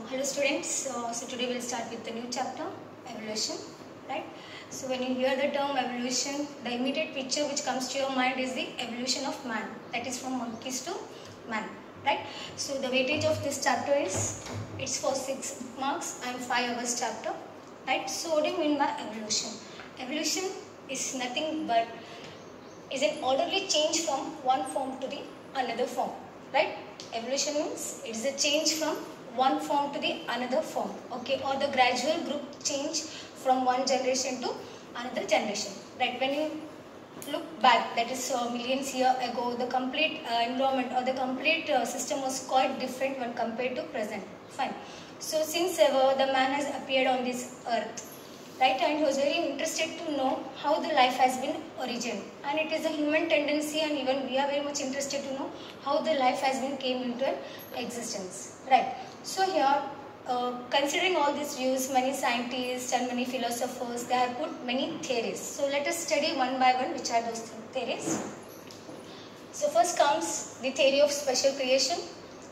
Hello students, so today we'll start with the new chapter, evolution, right? So when you hear the term evolution, the immediate picture which comes to your mind is the evolution of man, that is from monkeys to man, right? So the weightage of this chapter is, it's for 6 marks and 5 hours chapter, right? So what do you mean by evolution? Evolution is nothing but is an orderly change from one form to the another form, right? Evolution means it is a change from one form to the another form, okay, or the gradual group change from one generation to another generation, right? When you look back, that is millions years ago, the complete environment or the complete system was quite different when compared to present. Fine. So since ever the man has appeared on this earth, right, and he was very interested to know how the life has been origin, and it is a human tendency, and even we are very much interested to know how the life has been came into existence, right? So here, considering all these views, many scientists and many philosophers, they have put many theories. So let us study one by one which are those theories. So first comes the theory of special creation,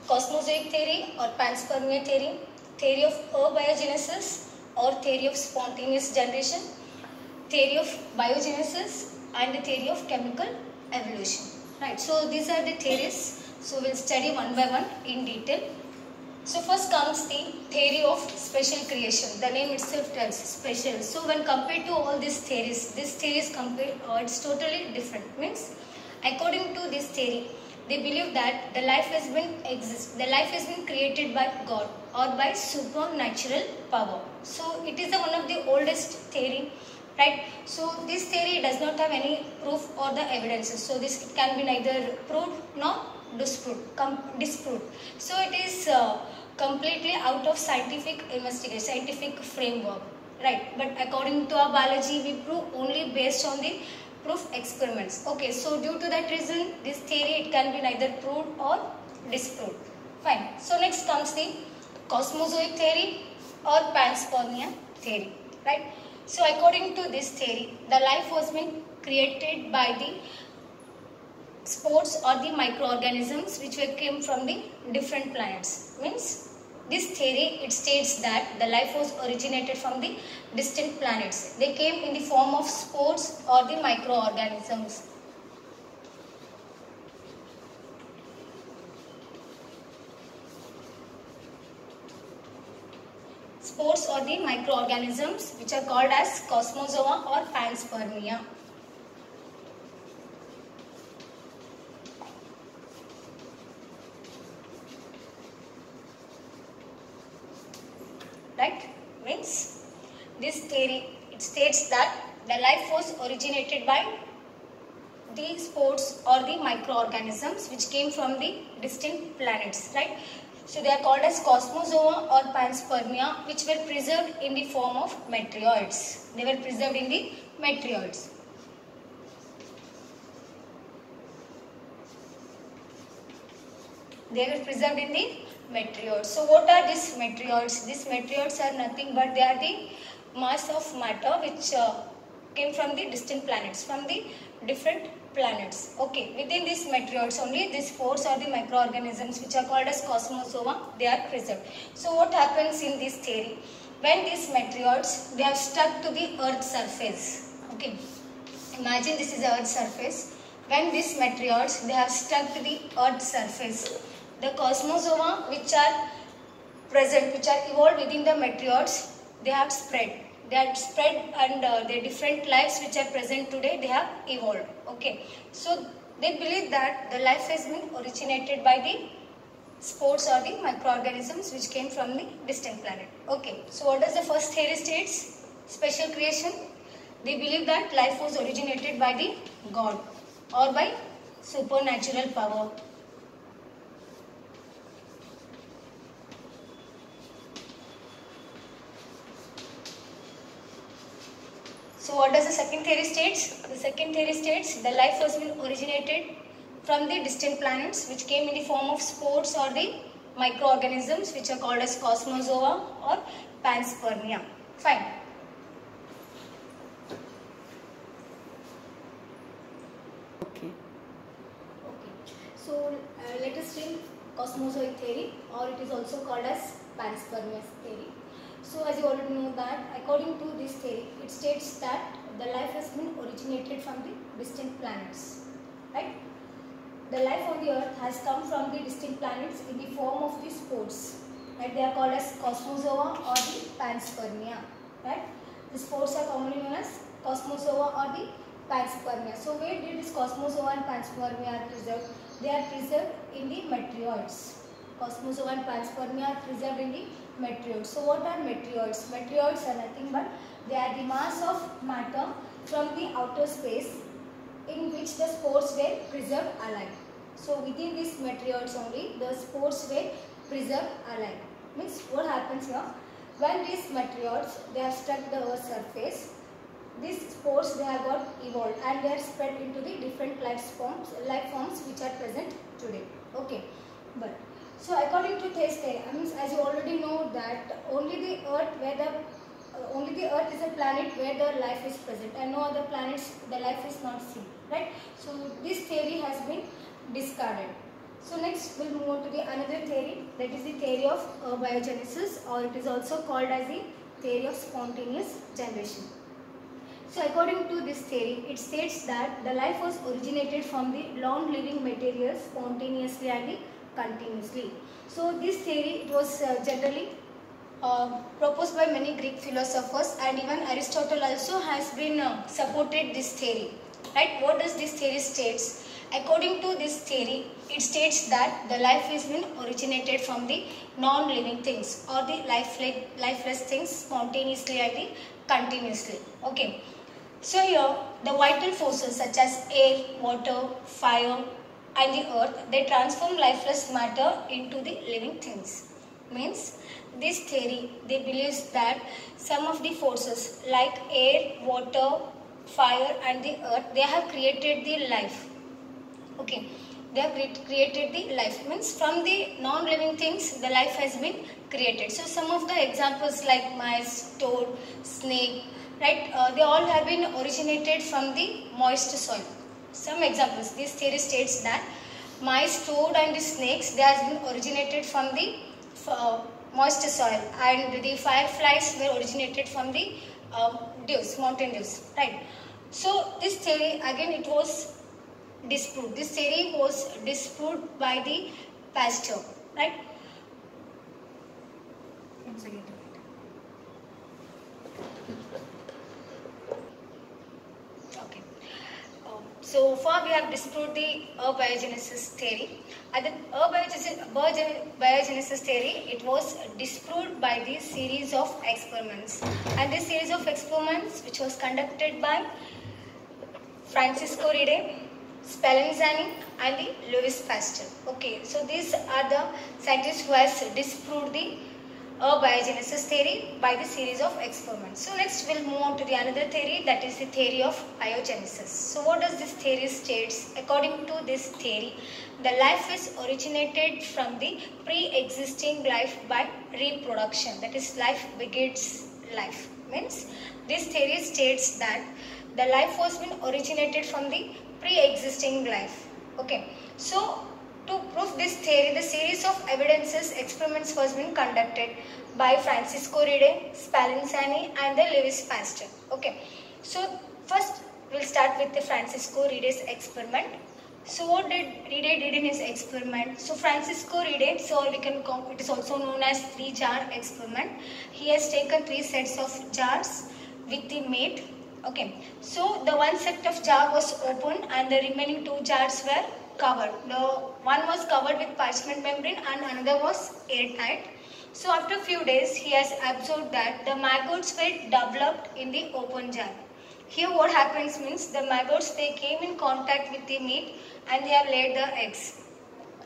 cosmozoic theory or panspermia theory, theory of abiogenesis or theory of spontaneous generation, theory of biogenesis, and the theory of chemical evolution, right? So these are the theories. So we'll study one by one in detail. So first comes the theory of special creation. The name itself tells special. So when compared to all these theories, this theory is it's totally different. Means according to this theory, they believe that the life has been created by God or by supernatural power. So it is one of the oldest theory, right? So this theory does not have any proof or the evidences. So this can be neither proved nor disproved. So it is completely out of scientific investigation, scientific framework, right? But according to our biology, we prove only based on the proof experiments. Okay, so due to that reason, this theory, it can be neither proved or disproved. Fine. So next comes the cosmozoic theory or panspermia theory, right? So according to this theory, the life was been created by the spores or the microorganisms which came from the different planets. Means this theory, it states that the life was originated from the distant planets. They came in the form of spores or the microorganisms. Spores or the microorganisms which are called as cosmozoa or panspermia. Right? Means this theory, it states that the life was originated by the spores or the microorganisms which came from the distant planets, right? So they are called as cosmozoa or panspermia, which were preserved in the form of meteoroids. They were preserved in the meteoroids. They were preserved in the meteoroids. So what are these meteoroids? These meteoroids are nothing but they are the mass of matter which came from the distant planets, from the different planets. Okay, within these meteoroids only these spores or the microorganisms which are called as cosmozoa, they are preserved. So what happens in this theory? When these meteoroids, they are stuck to the earth's surface. Okay, imagine this is the earth's surface. When these meteoroids, they have stuck to the earth's surface, the cosmozoa which are present, which are evolved within the meteoroids, they have spread. They have spread and their different lives which are present today, they have evolved. Okay, so they believe that the life has been originated by the spores or the microorganisms which came from the distant planet. Okay, so what does the first theory states? Special creation. They believe that life was originated by the God or by supernatural power. So what does the second theory states? The second theory states the life has been originated from the distant planets which came in the form of spores or the microorganisms which are called as cosmozoa or panspermia. Fine. Okay. So let us cosmozoic theory, or it is also called as panspermia theory. So as you already know that according to this theory, it states that the life has been originated from the distant planets, right? The life on the earth has come from the distant planets in the form of the spores, right? They are called as cosmozoa or the panspermia, right? The spores are commonly known as cosmozoa or the panspermia. So where did this cosmozoa and panspermia are preserved? They are preserved in the meteoroids. Cosmozoa and panspermia are preserved in the meteoroids. So what are meteoroids? Meteoroids are nothing but they are the mass of matter from the outer space in which the spores were preserved alive. So within these meteoroids only the spores were preserved alive. Means what happens here? When these meteoroids they have struck the earth's surface, these spores they have got evolved and they are spread into the different life forms which are present today. Okay, but so according to this theory, means as you already know that only the earth is a planet where the life is present and no other planets the life is not seen, right? So this theory has been discarded. So next we'll move on to the another theory, that is the theory of abiogenesis, or it is also called as the theory of spontaneous generation. So according to this theory, it states that the life was originated from the non-living materials spontaneously and continuously. So this theory it was generally proposed by many Greek philosophers, and even Aristotle also has been supported this theory, right? What does this theory states? According to this theory, it states that the life has been originated from the non-living things or the lifeless things spontaneously and continuously. Okay. So here the vital forces such as air, water, fire and the earth, they transform lifeless matter into the living things. Means this theory, they believes that some of the forces like air, water, fire and the earth, they have created the life. Okay, they have created the life. Means from the non-living things, the life has been created. So some of the examples like mice, toad, snake, right? They all have been originated from the moist soil. Some examples. This theory states that mice, toad, and the snakes, they have been originated from the moist soil, and the fireflies were originated from the dews, mountain dews, right? So this theory again it was disproved. This theory was disproved by the Pasteur, right? Once again. Okay. So far we have disproved the abiogenesis theory. And the abiogenesis theory, it was disproved by the series of experiments. And this series of experiments which was conducted by Francisco Rede, Spallanzani and the Louis Pasteur. Okay, so these are the scientists who has disproved the abiogenesis theory by the series of experiments. So next we'll move on to the another theory, that is the theory of biogenesis. So what does this theory states? According to this theory, the life is originated from the pre-existing life by reproduction. That is, life begets life. Means this theory states that the life was been originated from the pre-existing life. Okay, so to prove this theory, the series of evidences experiments was been conducted by Francisco Rede, Spallanzani and the Louis Pasteur. Okay, so first we'll start with the Francisco Rede's experiment. So what did Rede did in his experiment? So Francisco Rede, so we can call it is also known as 3-jar experiment. He has taken 3 sets of jars with the meat. Okay, so the one set of jar was open and the remaining 2 jars were covered. The one was covered with parchment membrane and another was airtight. So after a few days, he has observed that the maggots were developed in the open jar. Here what happens means the maggots, they came in contact with the meat and they have laid the eggs.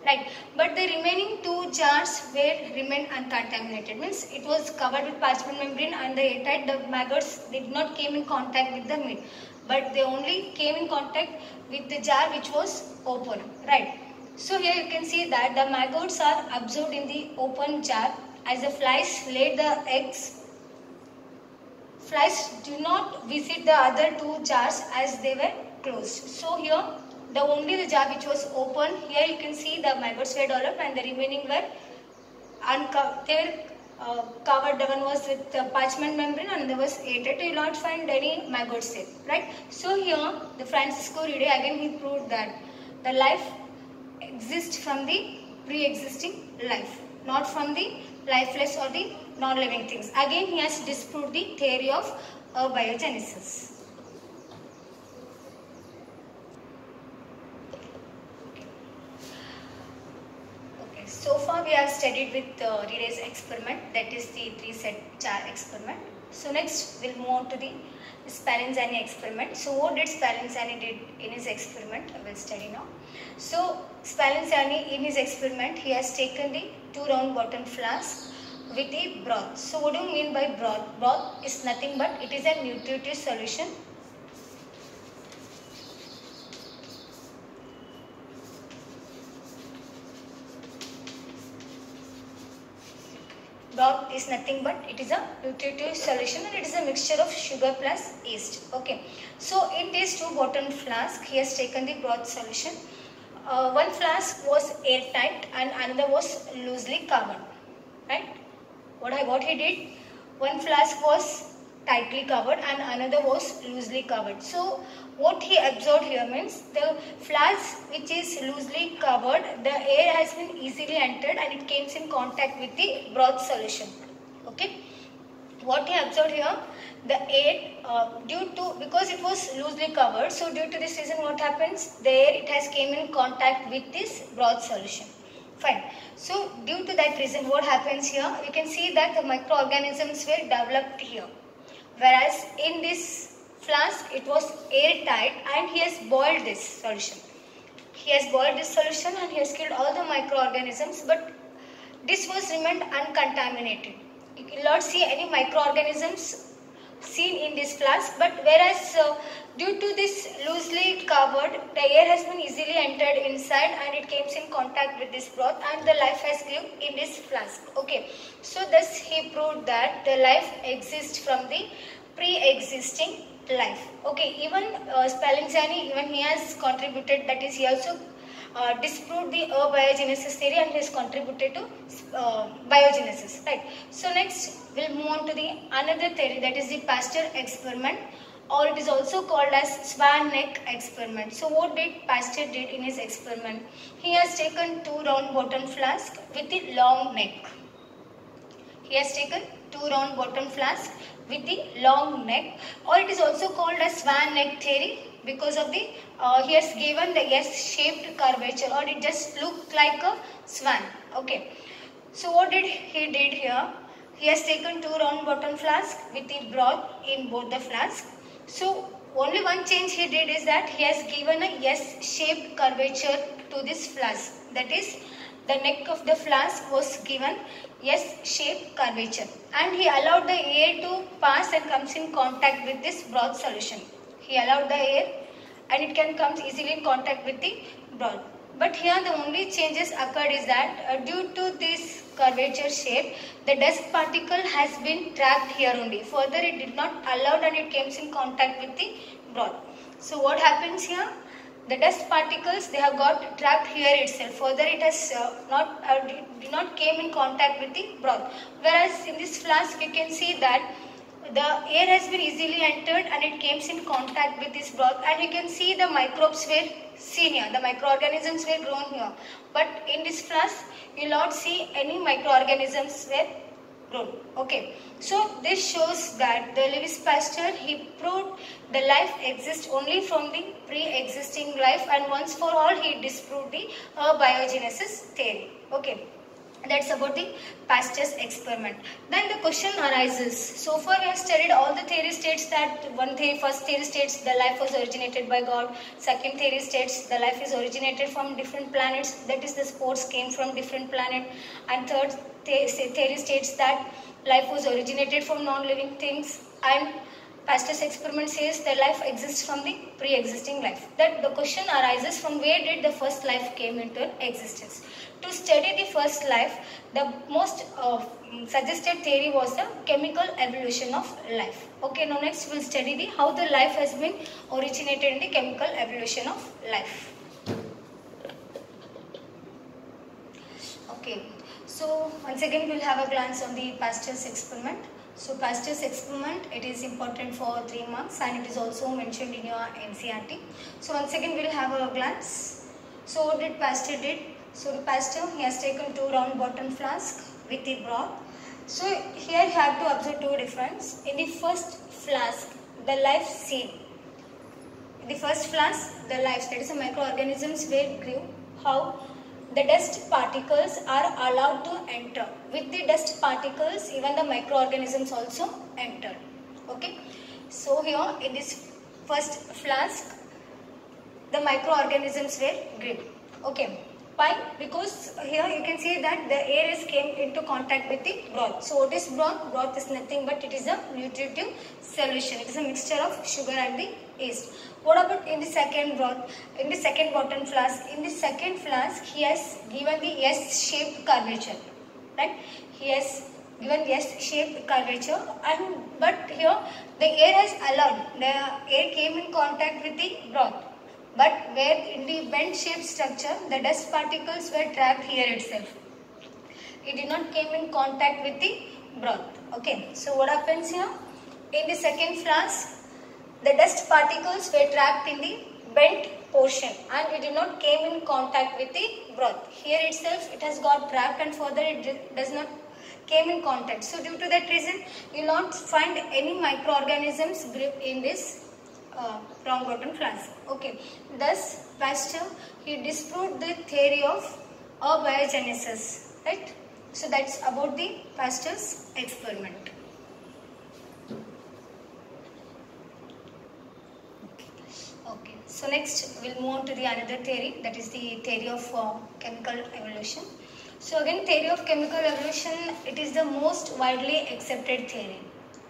Right, but the remaining 2 jars remained uncontaminated. Means it was covered with parchment membrane and the airtight. The maggots did not came in contact with the meat, but they only came in contact with the jar which was open. Right. So here you can see that the maggots are absorbed in the open jar. As the flies laid the eggs, flies do not visit the other 2 jars as they were closed. So here the only the jar which was open, here you can see the maggots were developed and the remaining were covered. The one was with parchment membrane and there was aerated. You will not find any maggots there, right? So here the Francisco Rede again he proved that the life exists from the pre-existing life, not from the lifeless or the non-living things. Again he has disproved the theory of abiogenesis. So far we have studied with Rede's experiment, that is the 3-set jar experiment. So next we'll move on to the Spallanzani experiment. So what did Spallanzani did in his experiment? I will study now. So Spallanzani in his experiment, he has taken the 2 round bottom flasks with the broth. So what do you mean by broth? Broth is nothing but it is a nutritive solution. Broth is nothing but it is a nutritive solution and it is a mixture of sugar plus yeast. Okay. So in these 2 bottom flasks, he has taken the broth solution. One flask was airtight and another was loosely covered. Right? What he did? One flask was tightly covered and another was loosely covered. So what he observed here means the flask which is loosely covered, the air has been easily entered and it came in contact with the broth solution. Okay. What he observed here, the air because it was loosely covered, so due to this reason what happens, the air it has came in contact with this broth solution. Fine. So due to that reason what happens here, we can see that the microorganisms were developed here. Whereas in this flask it was airtight and he has boiled this solution. He has boiled this solution and he has killed all the microorganisms, but this was remained uncontaminated. You will not see any microorganisms seen in this flask, but whereas due to this loosely covered, the air has been easily entered inside and it came in contact with this broth and the life has lived in this flask. Okay, so thus he proved that the life exists from the pre-existing life. Okay, even Spallanzani, even he has contributed, that is he also disproved the abiogenesis theory and he has contributed to biogenesis, right? So next we'll move on to the another theory, that is the Pasteur experiment, or it is also called as swan neck experiment. So what did Pasteur did in his experiment? He has taken 2 round bottom flasks with the long neck. He has taken 2 round bottom flasks with the long neck, or it is also called as swan neck theory because of the he has given the S-shaped curvature, or it just looked like a swan. Okay. So what did he did here? He has taken 2 round bottom flasks with the broth in both the flasks. So only one change he did is that he has given a S-shaped curvature to this flask. That is, the neck of the flask was given S-shaped curvature and he allowed the air to pass and comes in contact with this broth solution. He allowed the air and it can come easily in contact with the broth. But here the only changes occurred is that due to this curvature shape, the dust particle has been trapped here only. Further it did not allowed and it came in contact with the broth. So what happens here? The dust particles, they have got trapped here itself. Further it has did not came in contact with the broth. Whereas in this flask you can see that the air has been easily entered and it came in contact with this broth, and you can see the microbes were seen here. The microorganisms were grown here. But in this flask you will not see any microorganisms were grown. Okay. So this shows that the Louis Pasteur, he proved the life exists only from the pre-existing life, and once for all he disproved the biogenesis theory. Okay. That's about the Pasteur's experiment. Then the question arises. So far we have studied all the theory states that first theory states the life was originated by God. Second theory states the life is originated from different planets. That is, the spores came from different planet. And third theory states that life was originated from non-living things. And Pasteur's experiment says that life exists from the pre-existing life. That the question arises, from where did the first life came into existence? To study the first life, the most suggested theory was the chemical evolution of life. Okay, now next we'll study how the life has been originated in the chemical evolution of life. Okay, so once again we'll have a glance on the Pasteur's experiment. So Pasteur's experiment, it is important for 3 marks and it is also mentioned in your NCERT. So once again we'll have a glance. So what did Pasteur did? So the Pasteur, he has taken 2 round bottom flasks with the broth. So here you have to observe 2 difference. In the first flask, the life seed. In the first flask, the life, that is the microorganisms were grew. How? The dust particles are allowed to enter. With the dust particles, even the microorganisms also enter. Okay. So here in this first flask, the microorganisms were grew. Okay. Why? Because here you can see that the air is came into contact with the broth. So what is broth? Broth is nothing but it is a nutritive solution. It is a mixture of sugar and the yeast. What about in the second broth? In the second bottom flask. In the second flask, he has given the S-shaped curvature. Right? He has given S-shaped curvature, and but here the air has allowed. The air came in contact with the broth. But where in the bent shaped structure, the dust particles were trapped here itself. It did not came in contact with the broth. Okay. So what happens here? In the second flask, the dust particles were trapped in the bent portion and it did not came in contact with the broth. Here itself it has got trapped and further it does not came in contact. So due to that reason, you will not find any microorganisms grip in this round bottom flask. Okay. Thus Pasteur, he disproved the theory of abiogenesis. Right. So that's about the Pasteur's experiment. Okay. So next we'll move on to the another theory, that is the theory of chemical evolution. So again, theory of chemical evolution, it is the most widely accepted theory.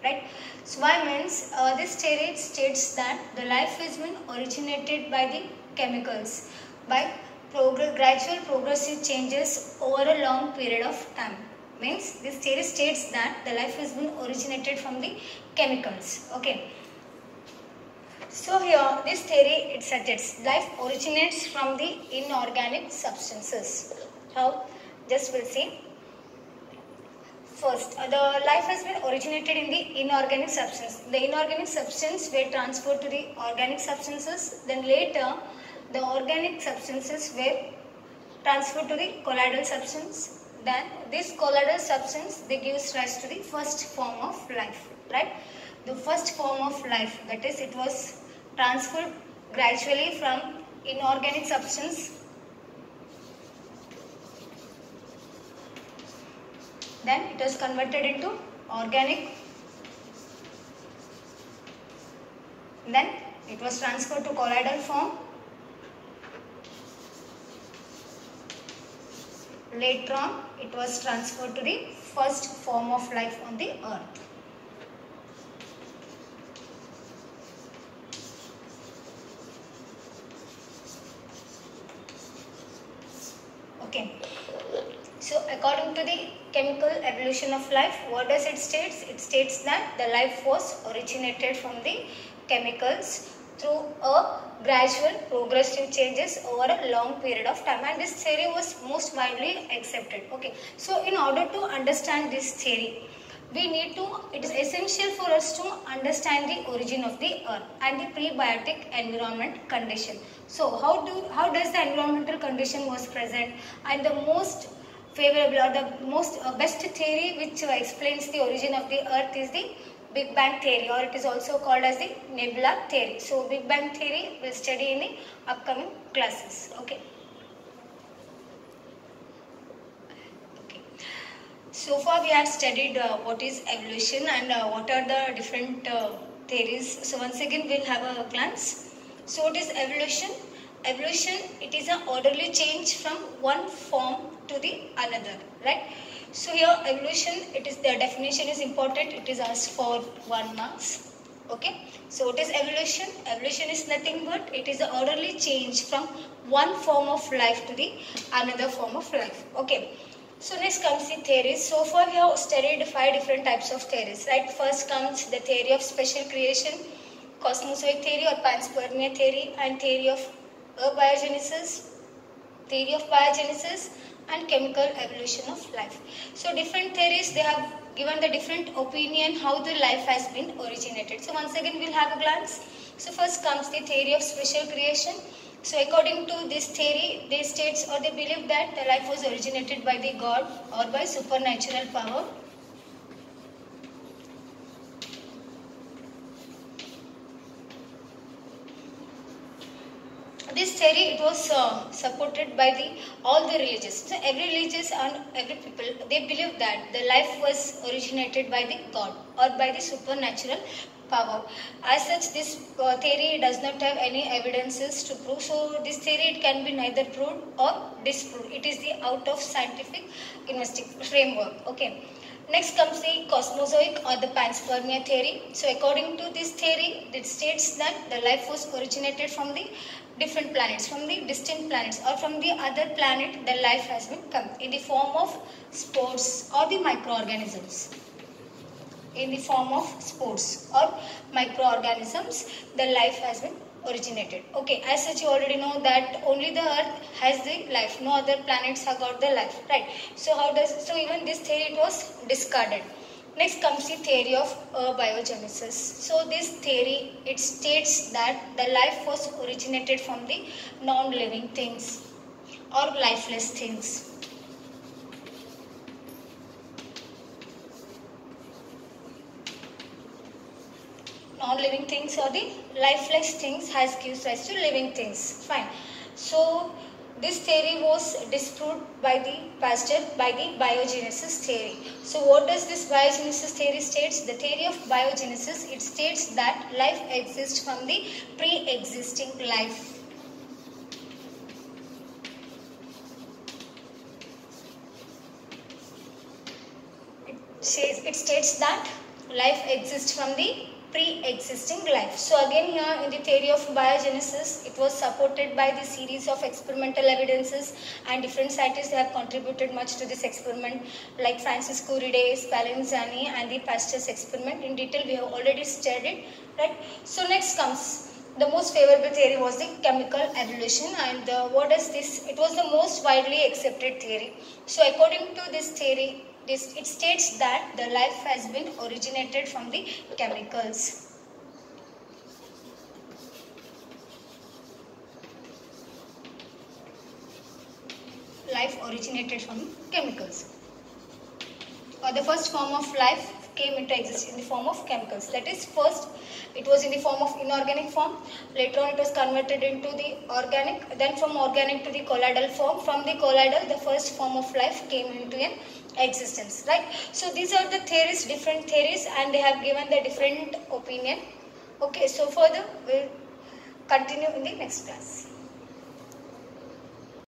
Right. So why means this theory states that the life has been originated by the chemicals by gradual progressive changes over a long period of time. Means this theory states that the life has been originated from the chemicals. Okay. So here this theory it suggests life originates from the inorganic substances. How? Just we'll see. First, the life has been originated in the inorganic substance. The inorganic substance were transferred to the organic substances. Then later, the organic substances were transferred to the colloidal substance. Then this colloidal substance, they gives rise to the first form of life. Right? The first form of life, that is, it was transferred gradually from inorganic substance. Then it was converted into organic. Then it was transferred to colloidal form. Later on, it was transferred to the first form of life on the earth. Okay. So according to the chemical evolution of life, what does it states? It states that the life was originated from the chemicals through a gradual progressive changes over a long period of time, and this theory was most widely accepted. Okay. So in order to understand this theory, it is essential for us to understand the origin of the earth and the prebiotic environment condition. So how does the environmental condition was present, and the most favorable or the most best theory which explains the origin of the earth is the Big Bang theory, or it is also called as the nebula theory. So Big Bang theory we'll study in the upcoming classes. Okay. So far we have studied what is evolution and what are the different theories. So once again we'll have a glance. So what is evolution? Evolution, it is an orderly change from one form to the another, right? So here evolution, the definition is important. It is asked for 1 marks. Okay. So what is evolution? Evolution is nothing but it is an orderly change from one form of life to the another form of life. Okay. So next comes the theories. So far we have studied 5 different types of theories, right? First comes the theory of special creation, cosmozoic theory or panspermia theory, and theory of biogenesis, and chemical evolution of life. So different theories, they have given the different opinion how the life has been originated. So once again we'll have a glance. So first comes the theory of special creation. So according to this theory, they states or they believe that the life was originated by the God or by supernatural power. This theory, it was supported by all the religions. So every religious and every people, they believe that the life was originated by the God or by the supernatural power. As such, this theory does not have any evidences to prove. So this theory, it can be neither proved or disproved. It is the out of scientific framework. Okay. Next comes the cosmozoic or the panspermia theory. So according to this theory, it states that the life was originated from the different planets, from the distant planets, or from the other planet. The life has been come in the form of spores or the microorganisms. In the form of spores or microorganisms, the life has been originated. Okay, as such you already know that only the earth has the life, no other planets have got the life, right? So even this theory, it was discarded. Next comes the theory of abiogenesis. So this theory, it states that the life was originated from the non-living things or lifeless things. Non-living things or the lifeless things has gives rise to living things. Fine. So this theory was disproved by the Pasteur by the biogenesis theory. So what does this biogenesis theory states? The theory of biogenesis, it states that life exists from the pre-existing life. It states that life exists from the pre-existing life. So again here in the theory of biogenesis, it was supported by the series of experimental evidences, and different scientists have contributed much to this experiment, like Francis Crick, Spallanzani, and the Pasteur's experiment. In detail we have already studied, right? So next comes the most favorable theory was the chemical evolution, and what is this? It was the most widely accepted theory. So according to this theory, it states that the life has been originated from the chemicals. Life originated from chemicals. The first form of life came into existence in the form of chemicals. That is, first it was in the form of inorganic form. Later on it was converted into the organic. Then from organic to the colloidal form. From the colloidal, the first form of life came into an existence, right? So these are the theories, different theories, and they have given the different opinion. Okay, so further we'll continue in the next class.